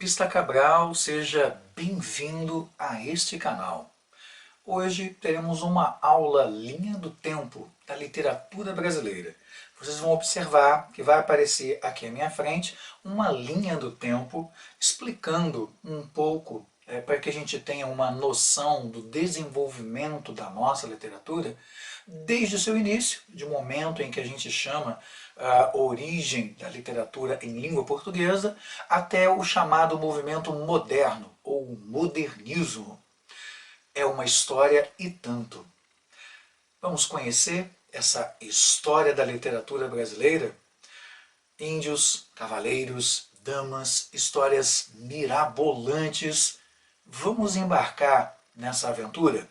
Campista Cabral, seja bem-vindo a este canal. Hoje teremos uma aula linha do tempo da literatura brasileira. Vocês vão observar que vai aparecer aqui à minha frente uma linha do tempo explicando um pouco, para que a gente tenha uma noção do desenvolvimento da nossa literatura, desde o seu início, de um momento em que a gente chama a origem da literatura em língua portuguesa, até o chamado movimento moderno, ou modernismo. É uma história e tanto. Vamos conhecer essa história da literatura brasileira? Índios, cavaleiros, damas, histórias mirabolantes. Vamos embarcar nessa aventura?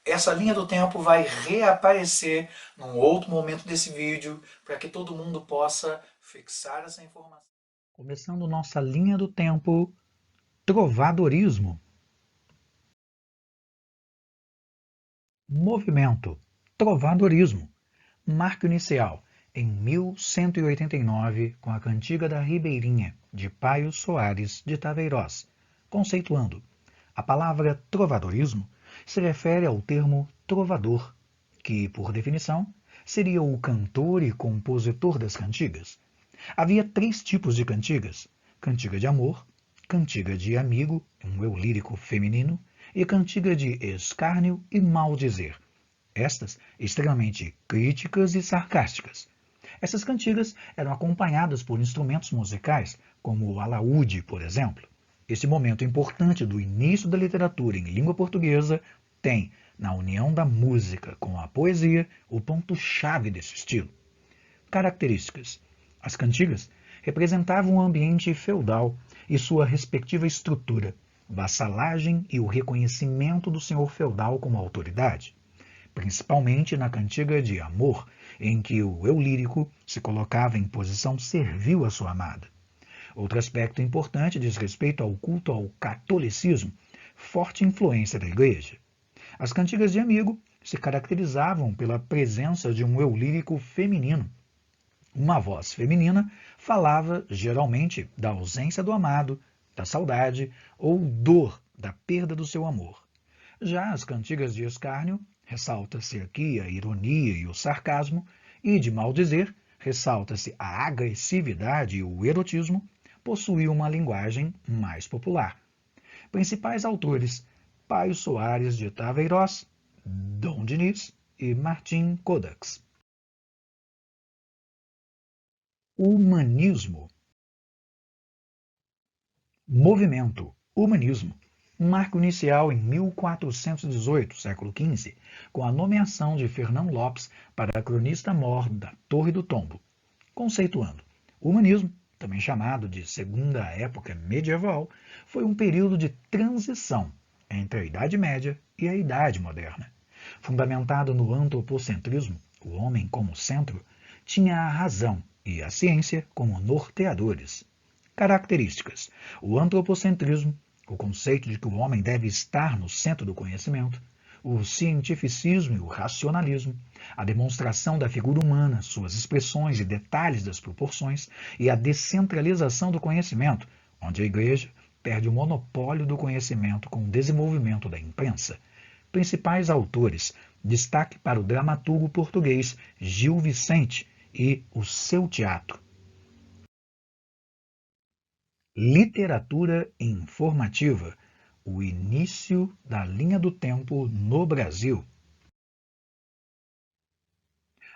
Essa linha do tempo vai reaparecer num outro momento desse vídeo para que todo mundo possa fixar essa informação. Começando nossa linha do tempo, trovadorismo. Movimento, trovadorismo. Marco inicial, em 1189, com a Cantiga da Ribeirinha, de Paio Soares de Taveirós. Conceituando, a palavra trovadorismo se refere ao termo trovador, que, por definição, seria o cantor e compositor das cantigas. Havia 3 tipos de cantigas: cantiga de amor, cantiga de amigo, um eu lírico feminino, e cantiga de escárnio e maldizer, estas extremamente críticas e sarcásticas. Essas cantigas eram acompanhadas por instrumentos musicais, como o alaúde, por exemplo. Esse momento importante do início da literatura em língua portuguesa tem, na união da música com a poesia, o ponto-chave desse estilo. Características: as cantigas representavam o ambiente feudal e sua respectiva estrutura, vassalagem e o reconhecimento do senhor feudal como autoridade, principalmente na cantiga de amor, em que o eu lírico se colocava em posição servil à sua amada. Outro aspecto importante diz respeito ao culto ao catolicismo, forte influência da Igreja. As cantigas de amigo se caracterizavam pela presença de um eu lírico feminino. Uma voz feminina falava, geralmente, da ausência do amado, da saudade ou dor da perda do seu amor. Já as cantigas de escárnio, ressalta-se aqui a ironia e o sarcasmo, e de maldizer, ressalta-se a agressividade e o erotismo, possuíam uma linguagem mais popular. Principais autores: Paio Soares de Taveirós, Dom Diniz e Martim Codax. Humanismo. Movimento, humanismo. Marco inicial em 1418, século XV, com a nomeação de Fernão Lopes para cronista-mor da Torre do Tombo. Conceituando, o humanismo, também chamado de Segunda Época Medieval, foi um período de transição entre a Idade Média e a Idade Moderna. Fundamentado no antropocentrismo, o homem como centro, tinha a razão e a ciência como norteadores. Características: o antropocentrismo, o conceito de que o homem deve estar no centro do conhecimento, o cientificismo e o racionalismo, a demonstração da figura humana, suas expressões e detalhes das proporções, e a descentralização do conhecimento, onde a Igreja perde o monopólio do conhecimento com o desenvolvimento da imprensa. Principais autores: destaque para o dramaturgo português Gil Vicente e o seu teatro. Literatura informativa, o início da linha do tempo no Brasil.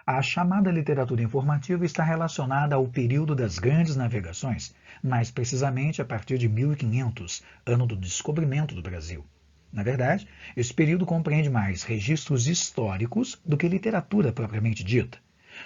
A chamada literatura informativa está relacionada ao período das grandes navegações, mais precisamente a partir de 1500, ano do descobrimento do Brasil. Na verdade, esse período compreende mais registros históricos do que literatura propriamente dita.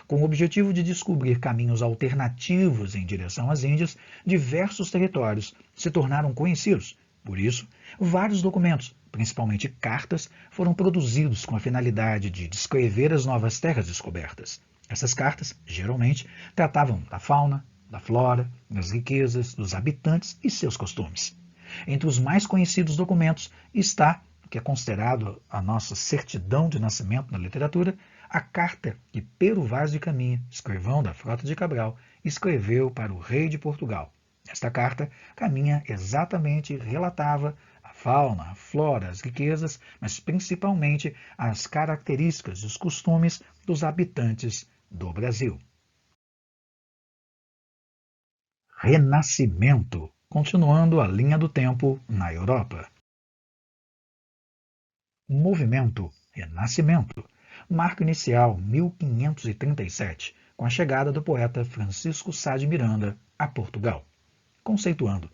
Com o objetivo de descobrir caminhos alternativos em direção às Índias, diversos territórios se tornaram conhecidos. Por isso, vários documentos, principalmente cartas, foram produzidos com a finalidade de descrever as novas terras descobertas. Essas cartas, geralmente, tratavam da fauna, da flora, das riquezas, dos habitantes e seus costumes. Entre os mais conhecidos documentos está, o que é considerado a nossa certidão de nascimento na literatura, a carta que Pero Vaz de Caminha, escrivão da Frota de Cabral, escreveu para o rei de Portugal, Esta carta caminha exatamente relatava a fauna, a flora, as riquezas, mas principalmente as características e os costumes dos habitantes do Brasil. Renascimento, continuando a linha do tempo na Europa. Movimento Renascimento, marco inicial 1537, com a chegada do poeta Francisco Sá de Miranda a Portugal. Conceituando,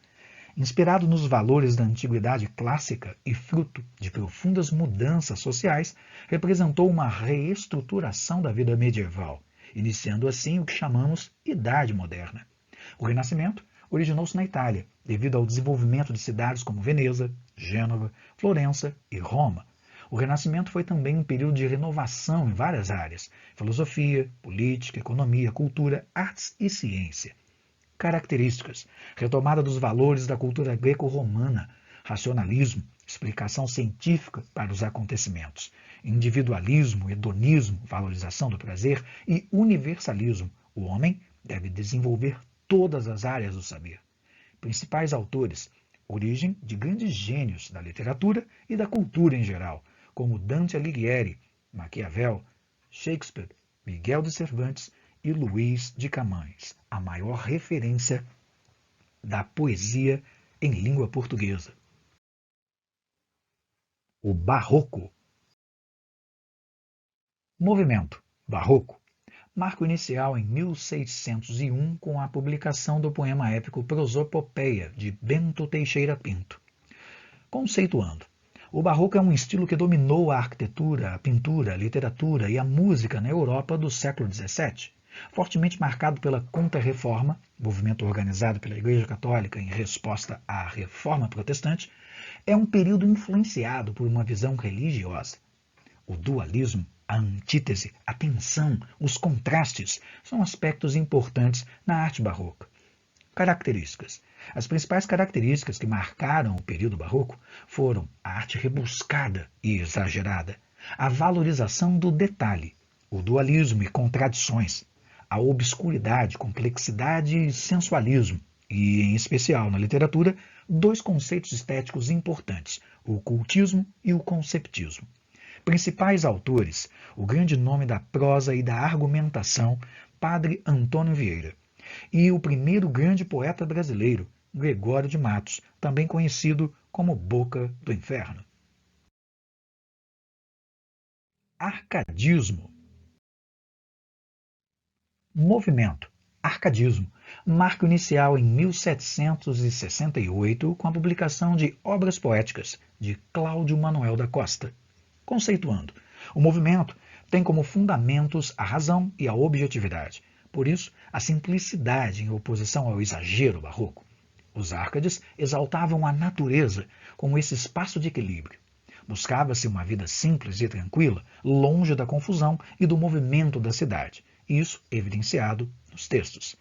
inspirado nos valores da antiguidade clássica e fruto de profundas mudanças sociais, representou uma reestruturação da vida medieval, iniciando assim o que chamamos Idade Moderna. O Renascimento originou-se na Itália, devido ao desenvolvimento de cidades como Veneza, Gênova, Florença e Roma. O Renascimento foi também um período de renovação em várias áreas: filosofia, política, economia, cultura, artes e ciência. Características: retomada dos valores da cultura greco-romana, racionalismo, explicação científica para os acontecimentos, individualismo, hedonismo, valorização do prazer e universalismo. O homem deve desenvolver todas as áreas do saber. Principais autores: origem de grandes gênios da literatura e da cultura em geral, como Dante Alighieri, Maquiavel, Shakespeare, Miguel de Cervantes e Luís de Camões, a maior referência da poesia em língua portuguesa. O Barroco. Movimento Barroco. Marco inicial em 1601 com a publicação do poema épico Prosopopeia, de Bento Teixeira Pinto. Conceituando, o Barroco é um estilo que dominou a arquitetura, a pintura, a literatura e a música na Europa do século XVII, fortemente marcado pela Contra-Reforma, movimento organizado pela Igreja Católica em resposta à Reforma Protestante. É um período influenciado por uma visão religiosa. O dualismo, a antítese, a tensão, os contrastes são aspectos importantes na arte barroca. Características. As principais características que marcaram o período barroco foram a arte rebuscada e exagerada, a valorização do detalhe, o dualismo e contradições, a obscuridade, complexidade e sensualismo, e, em especial na literatura, dois conceitos estéticos importantes, o cultismo e o conceptismo. Principais autores: o grande nome da prosa e da argumentação, Padre Antônio Vieira, e o primeiro grande poeta brasileiro, Gregório de Matos, também conhecido como Boca do Inferno. Arcadismo. Movimento Arcadismo, marco inicial em 1768 com a publicação de Obras Poéticas, de Cláudio Manuel da Costa. Conceituando, o movimento tem como fundamentos a razão e a objetividade, por isso a simplicidade em oposição ao exagero barroco. Os Árcades exaltavam a natureza como esse espaço de equilíbrio. Buscava-se uma vida simples e tranquila, longe da confusão e do movimento da cidade, isso evidenciado nos textos.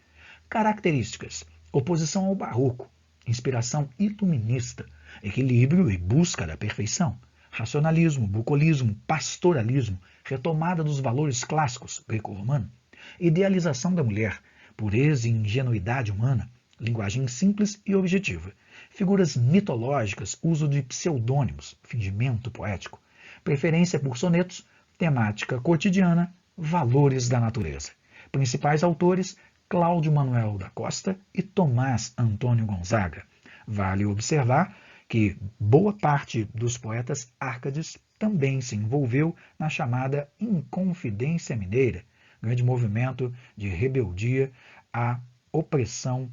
Características: oposição ao barroco, inspiração iluminista, equilíbrio e busca da perfeição, racionalismo, bucolismo, pastoralismo, retomada dos valores clássicos greco-romano, idealização da mulher, pureza e ingenuidade humana, linguagem simples e objetiva, figuras mitológicas, uso de pseudônimos, fingimento poético, preferência por sonetos, temática cotidiana, valores da natureza. Principais autores: Cláudio Manuel da Costa e Tomás Antônio Gonzaga. Vale observar que boa parte dos poetas árcades também se envolveu na chamada Inconfidência Mineira, grande movimento de rebeldia à opressão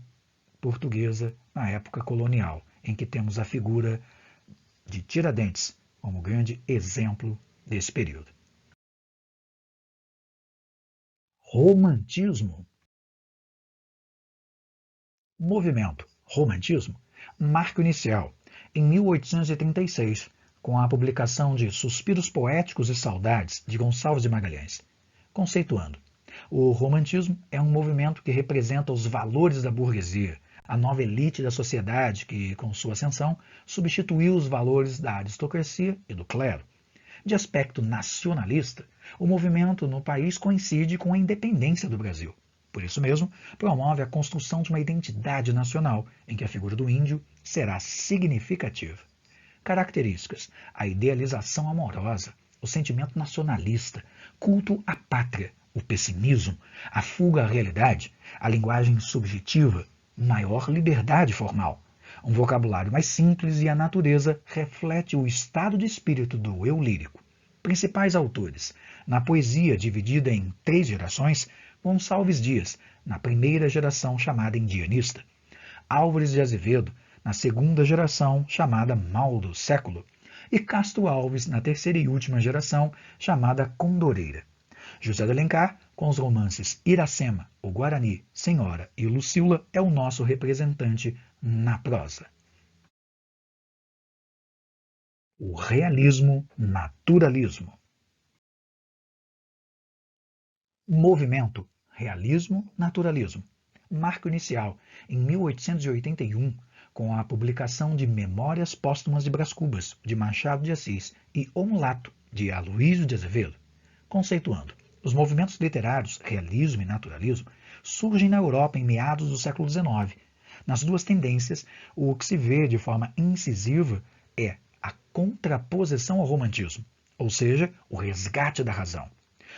portuguesa na época colonial, em que temos a figura de Tiradentes como grande exemplo desse período. Romantismo. Movimento Romantismo, marco inicial em 1836, com a publicação de Suspiros Poéticos e Saudades, de Gonçalves de Magalhães. Conceituando, o romantismo é um movimento que representa os valores da burguesia, a nova elite da sociedade que, com sua ascensão, substituiu os valores da aristocracia e do clero. De aspecto nacionalista, o movimento no país coincide com a independência do Brasil. Por isso mesmo, promove a construção de uma identidade nacional, em que a figura do índio será significativa. Características: a idealização amorosa, o sentimento nacionalista, culto à pátria, o pessimismo, a fuga à realidade, a linguagem subjetiva, maior liberdade formal, um vocabulário mais simples e a natureza reflete o estado de espírito do eu lírico. Principais autores: na poesia dividida em 3 gerações, Gonçalves Dias, na primeira geração chamada indianista, Álvares de Azevedo, na segunda geração chamada Mal do Século, e Castro Alves, na terceira e última geração chamada Condoreira. José de Alencar, com os romances Iracema, O Guarani, Senhora e Lucila, é o nosso representante na prosa. O realismo-naturalismo. Movimento realismo-naturalismo. Marco inicial em 1881, com a publicação de Memórias Póstumas de Brás Cubas, de Machado de Assis, e O Mulato, de Aloísio de Azevedo. Conceituando, os movimentos literários realismo e naturalismo surgem na Europa em meados do século XIX. Nas duas tendências, o que se vê de forma incisiva é a contraposição ao romantismo, ou seja, o resgate da razão.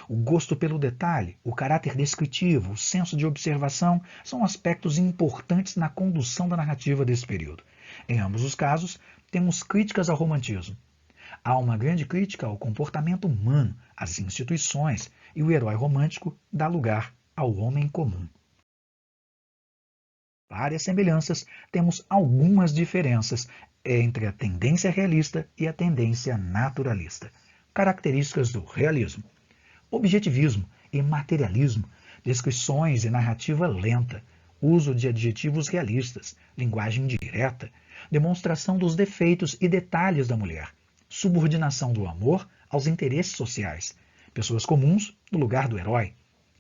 O gosto pelo detalhe, o caráter descritivo, o senso de observação são aspectos importantes na condução da narrativa desse período. Em ambos os casos, temos críticas ao romantismo. Há uma grande crítica ao comportamento humano, às instituições, e o herói romântico dá lugar ao homem comum. Várias semelhanças, temos algumas diferenças entre a tendência realista e a tendência naturalista. Características do realismo: objetivismo e materialismo, descrições e narrativa lenta, uso de adjetivos realistas, linguagem direta, demonstração dos defeitos e detalhes da mulher, subordinação do amor aos interesses sociais, pessoas comuns no lugar do herói.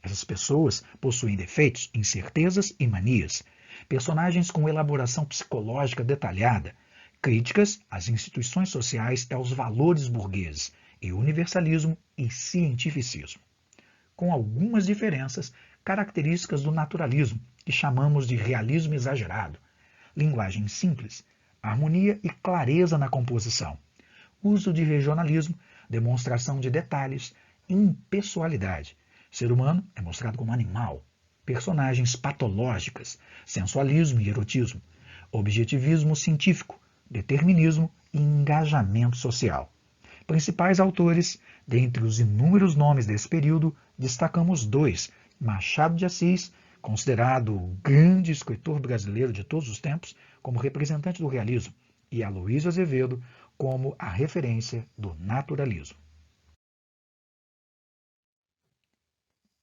Essas pessoas possuem defeitos, incertezas e manias, personagens com elaboração psicológica detalhada, críticas às instituições sociais e aos valores burgueses, e universalismo e cientificismo. Com algumas diferenças, características do naturalismo, que chamamos de realismo exagerado, linguagem simples, harmonia e clareza na composição, uso de regionalismo, demonstração de detalhes, impessoalidade. Ser humano é mostrado como animal, personagens patológicas, sensualismo e erotismo, objetivismo científico, determinismo e engajamento social. Principais autores: dentre os inúmeros nomes desse período, destacamos 2, Machado de Assis, considerado o grande escritor brasileiro de todos os tempos, como representante do realismo, e Aloísio Azevedo, como a referência do naturalismo.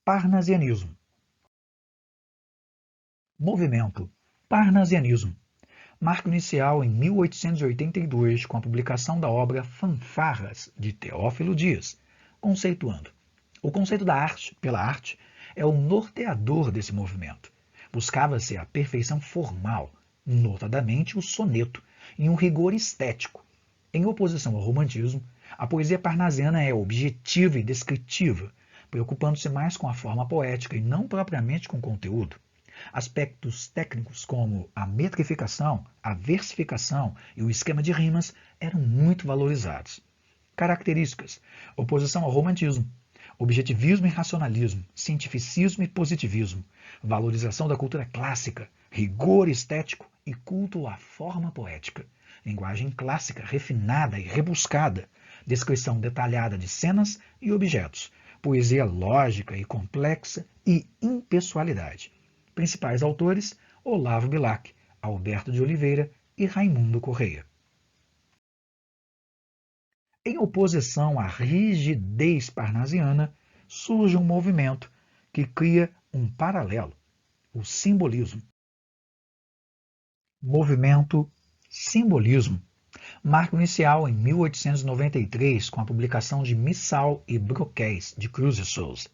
Parnasianismo. Movimento Parnasianismo. Marco inicial em 1882, com a publicação da obra Fanfarras, de Teófilo Dias, conceituando. O conceito da arte pela arte é o norteador desse movimento. Buscava-se a perfeição formal, notadamente o soneto, e um rigor estético. Em oposição ao romantismo, a poesia parnasiana é objetiva e descritiva, preocupando-se mais com a forma poética e não propriamente com o conteúdo. Aspectos técnicos como a metrificação, a versificação e o esquema de rimas eram muito valorizados. Características: oposição ao romantismo, objetivismo e racionalismo, cientificismo e positivismo, valorização da cultura clássica, rigor estético e culto à forma poética, linguagem clássica refinada e rebuscada, descrição detalhada de cenas e objetos, poesia lógica e complexa e impessoalidade. Principais autores: Olavo Bilac, Alberto de Oliveira e Raimundo Correia. Em oposição à rigidez parnasiana, surge um movimento que cria um paralelo, o simbolismo. Movimento Simbolismo. Marco inicial em 1893, com a publicação de Missal e Broquéis, de Cruz de Souza.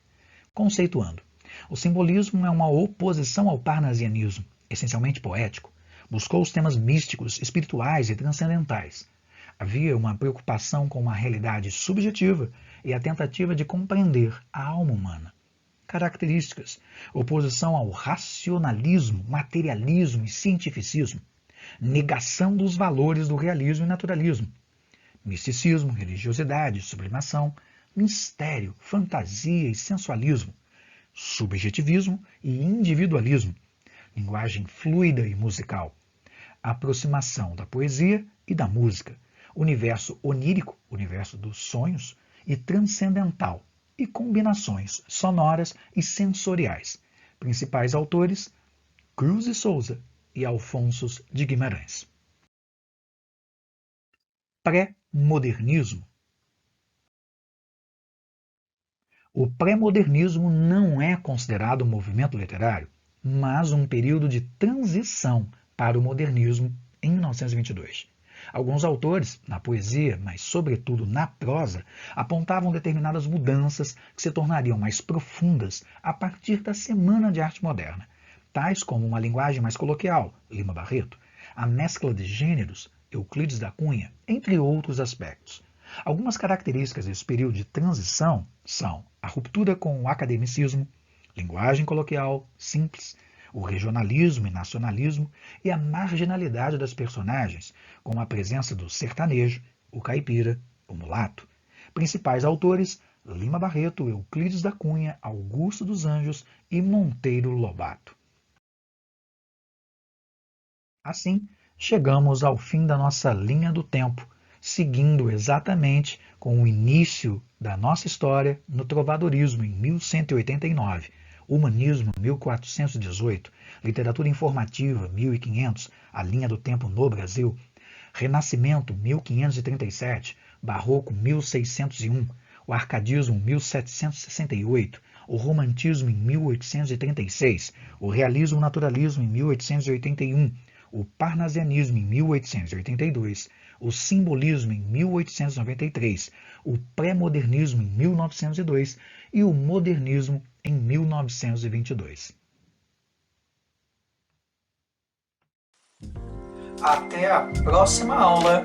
Conceituando. O simbolismo é uma oposição ao parnasianismo, essencialmente poético. Buscou os temas místicos, espirituais e transcendentais. Havia uma preocupação com uma realidade subjetiva e a tentativa de compreender a alma humana. características, oposição ao racionalismo, materialismo e cientificismo, negação dos valores do realismo e naturalismo, misticismo, religiosidade, sublimação, mistério, fantasia e sensualismo, subjetivismo e individualismo, linguagem fluida e musical, aproximação da poesia e da música, universo onírico, universo dos sonhos, e transcendental, e combinações sonoras e sensoriais. Principais autores: Cruz e Souza e Alfonso de Guimarães. Pré-modernismo. O pré-modernismo não é considerado um movimento literário, mas um período de transição para o modernismo em 1922. Alguns autores, na poesia, mas sobretudo na prosa, apontavam determinadas mudanças que se tornariam mais profundas a partir da Semana de Arte Moderna, tais como uma linguagem mais coloquial, Lima Barreto, a mescla de gêneros, Euclides da Cunha, entre outros aspectos. Algumas características desse período de transição são a ruptura com o academicismo, linguagem coloquial, simples, o regionalismo e nacionalismo e a marginalidade das personagens, com a presença do sertanejo, o caipira, o mulato. Principais autores: Lima Barreto, Euclides da Cunha, Augusto dos Anjos e Monteiro Lobato. Assim, chegamos ao fim da nossa linha do tempo, seguindo exatamente com o início da nossa história no trovadorismo em 1189, humanismo 1418, literatura informativa 1500, a linha do tempo no Brasil, renascimento 1537, barroco 1601, o arcadismo 1768, o romantismo em 1836, o realismo naturalismo em 1881, o parnasianismo em 1882, o simbolismo em 1893, o pré-modernismo em 1902 e o modernismo em 1922. Até a próxima aula!